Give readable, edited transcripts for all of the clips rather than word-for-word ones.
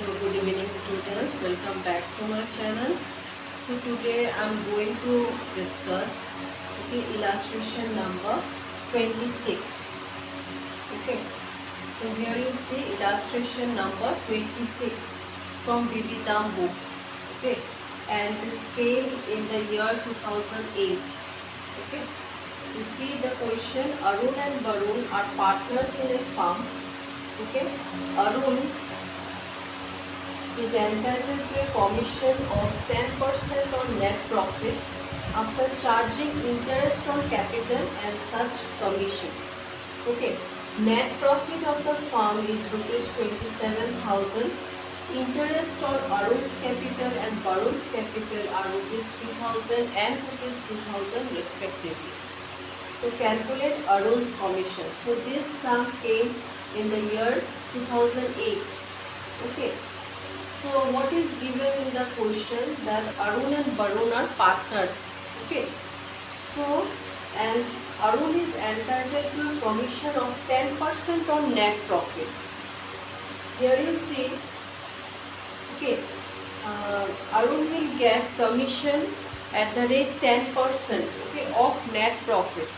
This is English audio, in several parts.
So good evening students, welcome back to my channel. So today I am going to discuss illustration number 26. Okay, so here you see illustration number 26 from B.B.Dam book. Okay, and this came in the year 2008. Okay, you see the question, Arun and Barun are partners in a firm. Okay, Arun is entitled to a commission of 10% on net profit after charging interest on capital and such commission. Okay, net profit of the firm is rupees 27,000. Interest on Arun's capital and Barun's capital are rupees 3,000 and rupees 2,000 respectively. So calculate Arun's commission. So this sum came in the year 2008. Okay. So what is given in the question that Arun and Barun are partners. Okay. So and Arun is entitled to a commission of 10% on net profit. Here you see. Okay. Arun will get commission at the rate 10%. Okay, of net profit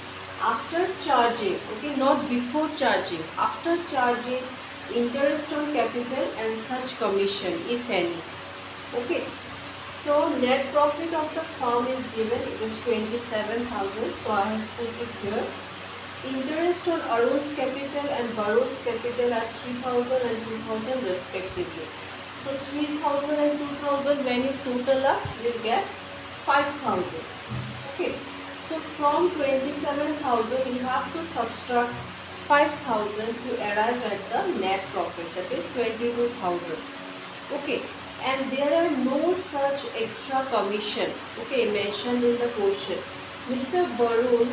after charging. Okay, not before charging. After charging interest on capital and such commission, if any. Okay, so net profit of the firm is given, it is 27,000, so I have put it here. Interest on Arun's capital and Barun's capital are 3,000 and 2,000 respectively. So 3,000 and 2,000, when you total up, you will get 5,000. Okay, so from 27,000 you have to subtract 5,000 to arrive at the net profit, that is 22,000. Okay, and there are no such extra commission, okay, mentioned in the question. Mr. Barun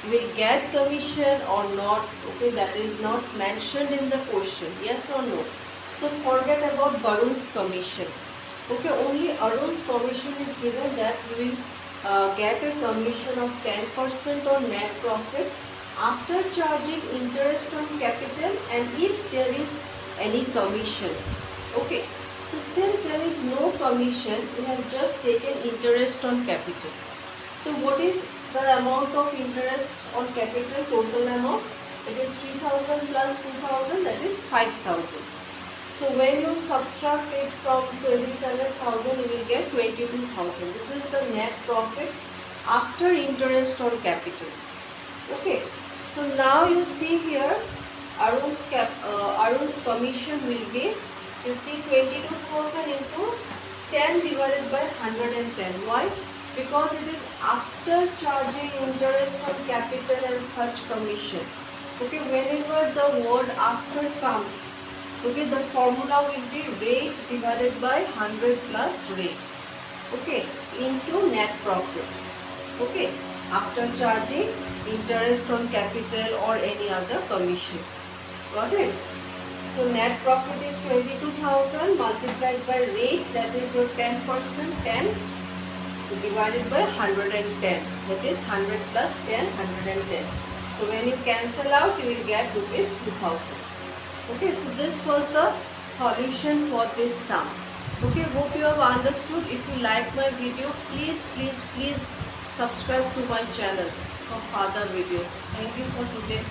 will get commission or not, okay, that is not mentioned in the question, yes or no. So forget about Barun's commission. Okay, only Arun's commission is given, that he will get a commission of 10% on net profit after charging interest on capital and if there is any commission. Okay, so since there is no commission, we have just taken interest on capital. So what is the amount of interest on capital, total amount? It is 3,000 plus 2,000, that is 5,000. So when you subtract it from 27,000, you will get 22,000. This is the net profit after interest on capital. Okay. So now you see here, Arun's commission will be, you see, 22,000 into 10 divided by 110. Why? Because it is after charging interest on capital and such commission. Okay, whenever the word after comes, okay, the formula will be rate divided by 100 plus rate. Okay, into net profit. Okay, after charging interest on capital or any other commission. Got it? So net profit is 22,000 multiplied by rate, that is your 10%, 10 divided by 110, that is 100 plus 10, 110. So when you cancel out, you will get rupees 2,000. Okay, so this was the solution for this sum. Okay, hope you have understood. If you like my video, please subscribe to my channel for further videos. Thank you for today.